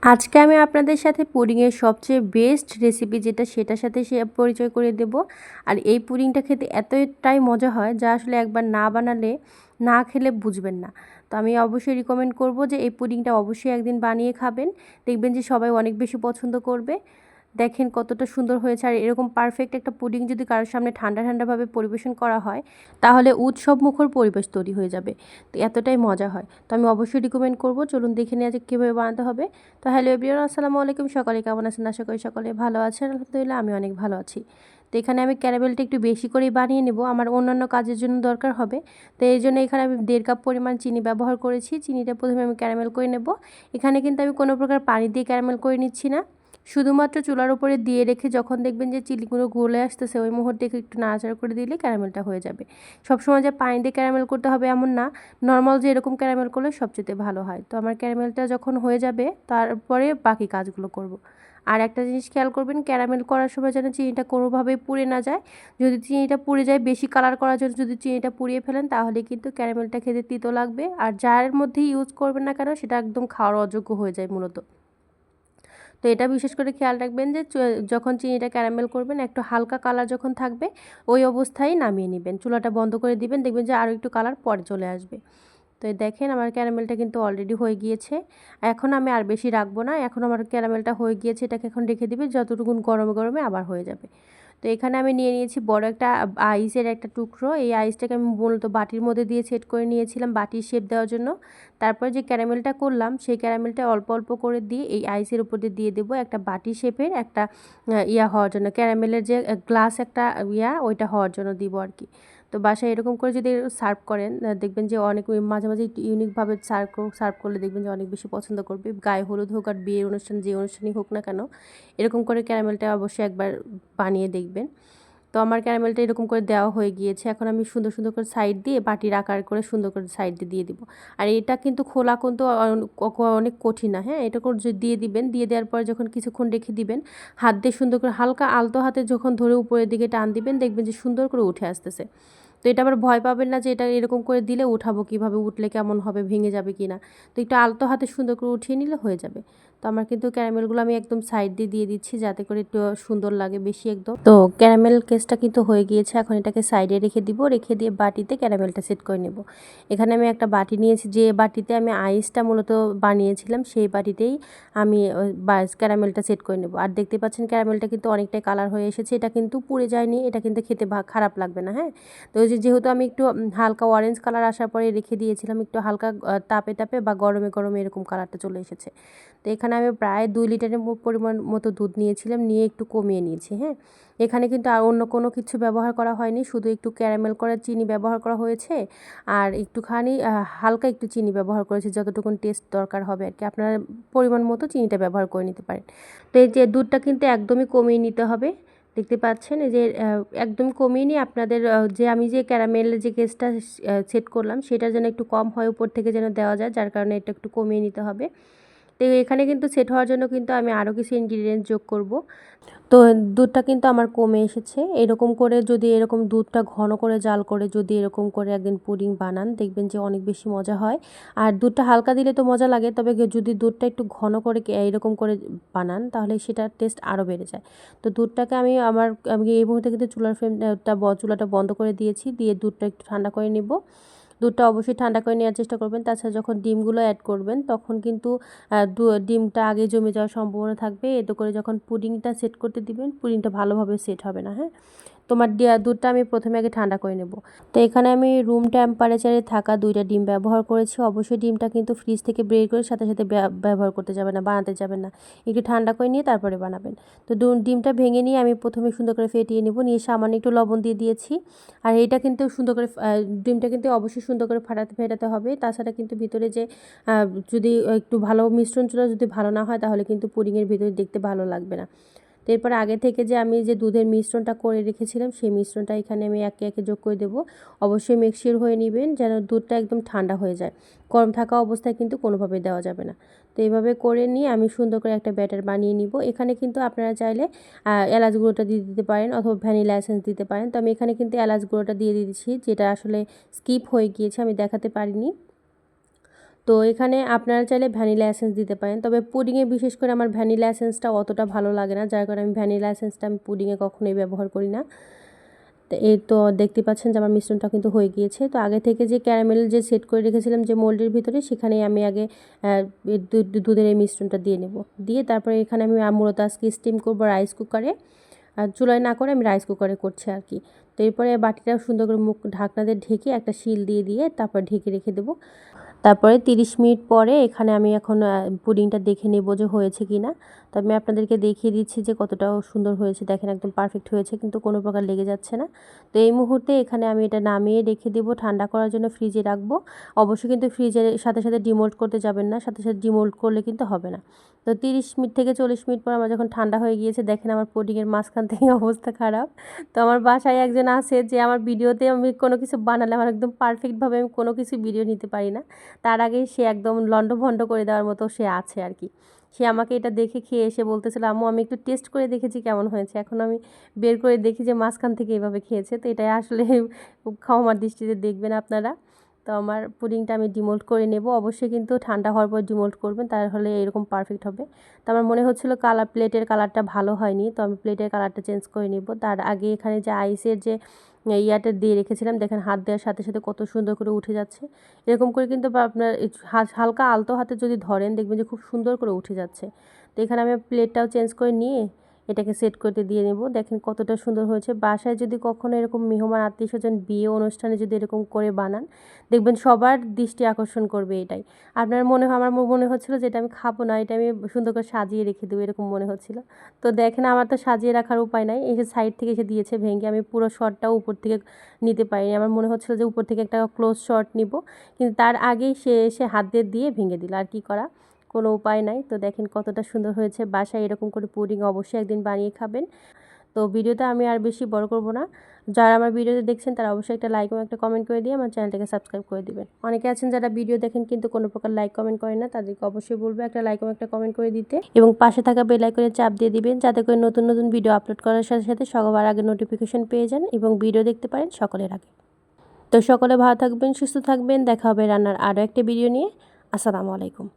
আজকে আমি আপনাদের সাথে পুডিংয়ের সবচেয়ে বেস্ট রেসিপি যেটা সেটার সাথে পরিচয় করে দেব। আর এই পুডিংটা খেতে এতটাই মজা হয় যা আসলে একবার না বানালে না খেলে বুঝবেন না। তো আমি অবশ্যই রিকমেন্ড করব যে এই পুডিংটা অবশ্যই একদিন বানিয়ে খাবেন। দেখবেন যে সবাই অনেক বেশি পছন্দ করবে। দেখেন কতটা সুন্দর হয়েছে। আর এরকম পারফেক্ট একটা পুডিং যদি কারোর সামনে ঠান্ডা ঠান্ডাভাবে পরিবেশন করা হয় তাহলে উৎসব মুখর পরিবেশ তৈরি হয়ে যাবে। তো এতটাই মজা হয়। তো আমি অবশ্যই রিকমেন্ড করব। চলুন দেখে নেওয়া যাক কীভাবে বানাতে হবে। তো হ্যালো এভরিওয়ান, আসসালামু আলাইকুম। সকালে কেমন আছেন? আশা করি সকলে ভালো আছেন। আলহামদুলিল্লাহ আমি অনেক ভালো আছি। তো এখানে আমি ক্যারামেলটা একটু বেশি করেই বানিয়ে নেব, আমার অন্যান্য কাজের জন্য দরকার হবে। তো এই জন্য এখানে আমি 1.5 কাপ পরিমাণ চিনি ব্যবহার করেছি। চিনিটা প্রথমে আমি ক্যারামেল করে নেব। এখানে কিন্তু আমি কোনো প্রকার পানি দিয়ে ক্যারামেল করে নিচ্ছি না, শুধুমাত্র চুলার উপরে দিয়ে রেখে যখন দেখবেন যে চিনিগুলো গলে আসতেছে ওই মুহূর্তে একটু নাড়াচাড়া করে দিলে ক্যারামেলটা হয়ে যাবে। সবসময় যে পানি দিয়ে ক্যারামেল করতে হবে এমন না, নর্মাল যে এরকম ক্যারামেল করলে সবচেয়ে ভালো হয়। তো আমার ক্যারামেলটা যখন হয়ে যাবে তারপরে বাকি কাজগুলো করব। আর একটা জিনিস খেয়াল করবেন, ক্যারামেল করার সময় যেন চিনিটা কোনোভাবেই পুড়ে না যায়। যদি চিনিটা পুড়ে যায়, বেশি কালার করার জন্য যদি চিনিটা পুড়িয়ে ফেলেন তাহলে কিন্তু ক্যারামেলটা খেতে তিতো লাগবে। আর যার মধ্যেই ইউজ করবেন না কেন সেটা একদম খাওয়ার অযোগ্য হয়ে যায় মূলত। তো এটা বিশেষ করে খেয়াল রাখবেন যে যখন চিনিটা ক্যারামেল করবেন একটু হালকা কালার যখন থাকবে ওই অবস্থায় নামিয়ে নেবেন, চুলাটা বন্ধ করে দিবেন, দেখবেন যে আরও একটু কালার পরে চলে আসবে। তো এই দেখেন আমার ক্যারামেলটা কিন্তু অলরেডি হয়ে গিয়েছে। এখন আমি আর বেশি রাখবো না, এখন আমার ক্যারামেলটা হয়ে গিয়েছে, এটাকে এখন রেখে দিবে, যতটুকুন গরমে গরমে আবার হয়ে যাবে। তো এখানে আমি নিয়ে নিয়েছি বড় একটা আইসের একটা টুকরো। এই আইসটাকে আমি মূলত বাটির মধ্যে দিয়ে সেট করে নিয়েছিলাম বাটির শেপ দেওয়ার জন্য। তারপর যে ক্যারামেলটা করলাম সেই ক্যারামেলটা অল্প অল্প করে দিয়ে এই আইসের উপর দিয়ে দেবো একটা বাটি শেপের একটা ইয়া হওয়ার জন্য, ক্যারামেলের যে গ্লাস একটা ওইটা হওয়ার জন্য দিব আর কি। তো বাসায় এরকম করে যদি সার্ভ করেন দেখবেন যে অনেক মাঝে মাঝে একটু ইউনিকভাবে সার্ভ করলে দেখবেন যে অনেক বেশি পছন্দ করবে। গায়ে হলুদ হোক আর বিয়ের অনুষ্ঠান যে অনুষ্ঠানই হোক না কেন এরকম করে ক্যারামেলটা অবশ্যই একবার বানিয়ে দেখবেন। তো আমার ক্যারামেলটা এরকম করে দেওয়া হয়ে গিয়েছে। এখন আমি সুন্দর সুন্দর করে সাইড দিয়ে বাটির আকার করে সুন্দর করে সাইড দিয়ে দিব। আর এটা কিন্তু খোলা কিন্তু অনেক কঠিন না, হ্যাঁ, এটা করে দিয়ে দিবেন। দিয়ে দেওয়ার পর যখন কিছুক্ষণ রেখে দিবেন, হাত দিয়ে সুন্দর করে হালকা আলতো হাতে যখন ধরে উপরের দিকে টান দিবেন দেখবেন যে সুন্দর করে উঠে আসতেছে। তো এটা আবার ভয় পাবেন না যে এটা এরকম করে দিলে উঠাবো কীভাবে, উঠলে কেমন হবে, ভেঙে যাবে কি না। তো একটু আলতো হাতে সুন্দর করে উঠিয়ে নিলে হয়ে যাবে। তো আমার কিন্তু ক্যারামেলগুলো আমি একদম সাইড দিয়ে দিচ্ছি যাতে করে একটু সুন্দর লাগে বেশি একদম। তো ক্যারামেল কেসটা কিন্তু হয়ে গিয়েছে, এখন এটাকে সাইডে রেখে দিব, রেখে দিয়ে বাটিতে ক্যারামেলটা সেট করে নেব। এখানে আমি একটা বাটি নিয়েছি, যে বাটিতে আমি আইসটা মূলত বানিয়েছিলাম সেই বাটিতেই আমি ক্যারামেলটা সেট করে নেব। আর দেখতে পাচ্ছেন ক্যারামেলটা কিন্তু অনেকটাই কালার হয়ে এসেছে, এটা কিন্তু পুড়ে যায়নি, এটা কিন্তু খেতে খারাপ লাগবে না, হ্যাঁ। তো যেহেতু আমি একটু হালকা অরেঞ্জ কালার আসার পরে রেখে দিয়েছিলাম, একটু হালকা তাপে তাপে বা গরমে গরমে এরকম কালারটা চলে এসেছে। তো এখানে আমি প্রায় 2 লিটারের পরিমাণ মতো দুধ নিয়েছিলাম, নিয়ে একটু কমিয়ে নিয়েছি, হ্যাঁ। এখানে কিন্তু আর অন্য কোনো কিছু ব্যবহার করা হয়নি, শুধু একটু ক্যারামেল করা চিনি ব্যবহার করা হয়েছে। আর একটুখানি হালকা একটু চিনি ব্যবহার করেছি, যতটুকুন টেস্ট দরকার হবে আর কি, আপনার পরিমাণ মতো চিনিটা ব্যবহার করে নিতে পারেন। তো এই যে দুধটা কিন্তু একদমই কমিয়ে নিতে হবে। দেখতে পাচ্ছেন এই যে একদম কমিয়ে নিয়ে আপনাদের যে আমি যে ক্যারামেলের যে কেসটা সেট করলাম সেটা যেন একটু কম হয়, উপর থেকে যেন দেওয়া যায়, যার কারণে এটা একটু কমিয়ে নিতে হবে। তো এখানে কিন্তু সেট হওয়ার জন্য কিন্তু আমি আরও কিছু ইনগ্রিডিয়েন্টস যোগ করব। তো দুধটা কিন্তু আমার কমে এসেছে। এরকম করে যদি এরকম দুধটা ঘন করে জাল করে যদি এরকম করে একদিন পুডিং বানান দেখবেন যে অনেক বেশি মজা হয়। আর দুধটা হালকা দিলে তো মজা লাগে, তবে যদি দুধটা একটু ঘন করে এরকম করে বানান তাহলে সেটার টেস্ট আরও বেড়ে যায়। তো দুধটাকে আমি এই মুহূর্তে কিন্তু চুলাটা বন্ধ করে দিয়েছি, দিয়ে দুধটা একটু ঠান্ডা করে নিব। দুধটা অবশ্যই ঠান্ডা করে নেওয়ার চেষ্টা করবেন। তাছাড়া যখন ডিমগুলো অ্যাড করবেন তখন কিন্তু ডিমটা আগে জমে যাওয়ার সম্ভাবনা থাকবে। এতে করে যখন পুডিংটা সেট করতে দিবেন পুডিংটা ভালোভাবে সেট হবে না, হ্যাঁ। তোমার দুধটা আমি প্রথমে আগে ঠান্ডা করে নেব। তো এখানে আমি রুম টেম্পারেচারে থাকা 2টা ডিম ব্যবহার করেছি। অবশ্যই ডিমটা কিন্তু ফ্রিজ থেকে বের করে সাথে সাথে ব্যবহার করতে যাবেন না, বানাতে যাবেন না, একটু ঠান্ডা করে নিয়ে তারপরে বানাবেন। তো ডিমটা ভেঙে নিয়ে আমি প্রথমে সুন্দর করে ফেটিয়ে নেব, নিয়ে সামান্য একটু লবণ দিয়ে দিয়েছি। আর এইটা কিন্তু সুন্দর করে ডিমটা কিন্তু অবশ্যই সুন্দর করে ফেটাতে হবে, তাছাড়া কিন্তু ভিতরে যে যদি একটু ভালো মিশ্রণটা যদি ভালো না হয় তাহলে কিন্তু পুডিংয়ের ভিতরে দেখতে ভালো লাগবে না। তো এরপর আগে থেকে যে আমি যে দুধের মিশ্রণটা করে রেখেছিলাম সেই মিশ্রণটা এখানে আমি একে একে যোগ করে দেবো। অবশ্যই মিক্সির হয়ে নেবেন যেন দুধটা একদম ঠান্ডা হয়ে যায়, গরম থাকা অবস্থায় কিন্তু কোনোভাবে দেওয়া যাবে না। তো এইভাবে করে নিয়ে আমি সুন্দর করে একটা ব্যাটার বানিয়ে নিব। এখানে কিন্তু আপনারা চাইলে এলাচ গুঁড়োটা দিয়ে দিতে পারেন অথবা ভ্যানিলা এসেন্স দিতে পারেন। তো আমি এখানে কিন্তু এলাচ গুঁড়োটা দিয়ে দিয়েছি, যেটা আসলে স্কিপ হয়ে গিয়েছে, আমি দেখাতে পারিনি। তো এখানে আপনারা চাইলে ভ্যানিলা এসেন্স দিতে পারেন, তবে পুডিংয়ে বিশেষ করে আমার ভ্যানিলা এসেন্সটা অতটা ভালো লাগে না, যার কারণে আমি ভ্যানিলা এসেন্সটা আমি পুডিংয়ে কখনোই ব্যবহার করি না। তো এই তো দেখতে পাচ্ছেন যে আমার মিশ্রণটা কিন্তু হয়ে গিয়েছে। তো আগে থেকে যে ক্যারামেল যে সেট করে রেখেছিলাম যে মোল্ডের ভিতরে, সেখানেই আমি আগে দুধের এই মিশ্রণটা দিয়ে নেব। দিয়ে তারপরে এখানে আমি মূলত আজকে স্টিম করবো রাইস কুকারে, চুলায় না করে আমি রাইস কুকারে করছি আর কি। তো এরপরে বাটিটা সুন্দর করে মুখ ঢাকনা দিয়ে ঢেকে একটা শিল দিয়ে তারপর ঢেকে রেখে দেবো। তারপরে 30 মিনিট পরে এখানে আমি এখন পুডিংটা দেখে নেব যে হয়েছে কি না। তো আমি আপনাদেরকে দেখিয়ে দিচ্ছি যে কতটা সুন্দর হয়েছে। দেখেন একদম পারফেক্ট হয়েছে, কিন্তু কোনো প্রকার লেগে যাচ্ছে না। তো এই মুহূর্তে এখানে আমি এটা নামিয়ে রেখে দেবো ঠান্ডা করার জন্য, ফ্রিজে রাখবো। অবশ্যই কিন্তু ফ্রিজের সাথে সাথে ডিমোল্ড করতে যাবেন না, সাথে সাথে ডিমোল্ড করলে কিন্তু হবে না। তো 30 মিনিট থেকে 40 মিনিট পর আমার যখন ঠান্ডা হয়ে গিয়েছে, দেখেন আমার পুডিংয়ের মাঝখান থেকে অবস্থা খারাপ। তো আমার বাসায় একজন আছে যে আমার ভিডিওতে আমি কোনো কিছু বানালে আমার একদম পারফেক্টভাবে আমি কোনো কিছু ভিডিও নিতে পারি না, তার আগেই সে একদম লন্ডভন্ড করে দেওয়ার মতো সে আছে আর কি। সে আমাকে এটা দেখে খেয়ে এসে বলতেছিল, আম্মু আমি একটু টেস্ট করে দেখেছি কেমন হয়েছে, এখন আমি বের করে দেখি যে মাঝখান থেকে এভাবে খেয়েছে। তো এটাই আসলে ক্ষমার দৃষ্টিতে দেখবেন আপনারা। তো আমার পুডিংটা আমি ডিমোল্ড করে নেব, অবশ্যই কিন্তু ঠান্ডা হওয়ার পর ডিমোল্ড করবেন, তাহলে এরকম পারফেক্ট হবে। তো আমার মনে হচ্ছিলো প্লেটের কালারটা ভালো হয়নি, তো আমি প্লেটের কালারটা চেঞ্জ করে নেব। তার আগে এখানে যে আইসের যে ইয়াটা দিয়ে রেখেছিলাম, দেখেন হাত দেওয়ার সাথে সাথে কত সুন্দর করে উঠে যাচ্ছে। এরকম করে কিন্তু আপনার হালকা আলতো হাতে যদি ধরেন, দেখবেন যে খুব সুন্দর করে উঠে যাচ্ছে। তো এখানে আমি প্লেটটাও চেঞ্জ করে নিয়ে এটাকে সেট করতে দিয়ে নেব। দেখেন কতটা সুন্দর হয়েছে। বাসায় যদি কখনো এরকম মেহমান আত্মীয়স্বজন বিয়ে অনুষ্ঠানে যদি এরকম করে বানান, দেখবেন সবার দৃষ্টি আকর্ষণ করবে এটাই। আমার মনে হচ্ছিলো যে এটা আমি খাবো না, এটা আমি সুন্দর করে সাজিয়ে রেখে দেবো, এরকম মনে হচ্ছিলো। তো দেখেন আমার তো সাজিয়ে রাখার উপায় নাই, এই যে সাইড থেকে এসে দিয়েছে ভেঙে, আমি পুরো শটটাও উপর থেকে নিতে পারিনি। আমার মনে হচ্ছিলো যে উপর থেকে একটা ক্লোজ শট নিব, কিন্তু তার আগেই সে এসে হাত দিয়ে ভেঙে দিল। আর কি করা, কোনো উপায় নাই। তো দেখেন কতটা সুন্দর হয়েছে। বাসায় এরকম করে পুডিং অবশ্যই একদিন বানিয়ে খাবেন। তো ভিডিওটা আমি আর বেশি বড় করব না। যারা আমার ভিডিওতে দেখছেন তারা অবশ্যই একটা লাইক এবং একটা কমেন্ট করে দিয়ে আমার চ্যানেলটাকে সাবস্ক্রাইব করে দিবেন। অনেকে আছেন যারা ভিডিও দেখেন কিন্তু কোনো প্রকার লাইক কমেন্ট করেন না, তাদেরকে অবশ্যই বলবো একটা লাইক এবং একটা কমেন্ট করে দিতে, এবং পাশে থাকা বেল আইকনে চাপ দিয়ে দিবেন, যাতে করে নতুন নতুন ভিডিও আপলোড করার সাথে সাথে সবার আগে নোটিফিকেশন পেয়ে যান এবং ভিডিও দেখতে পারেন সকলের আগে। তো সকলে ভালো থাকবেন, সুস্থ থাকবেন। দেখা হবে রান্নার আরও একটা ভিডিও নিয়ে। আসসালামু আলাইকুম।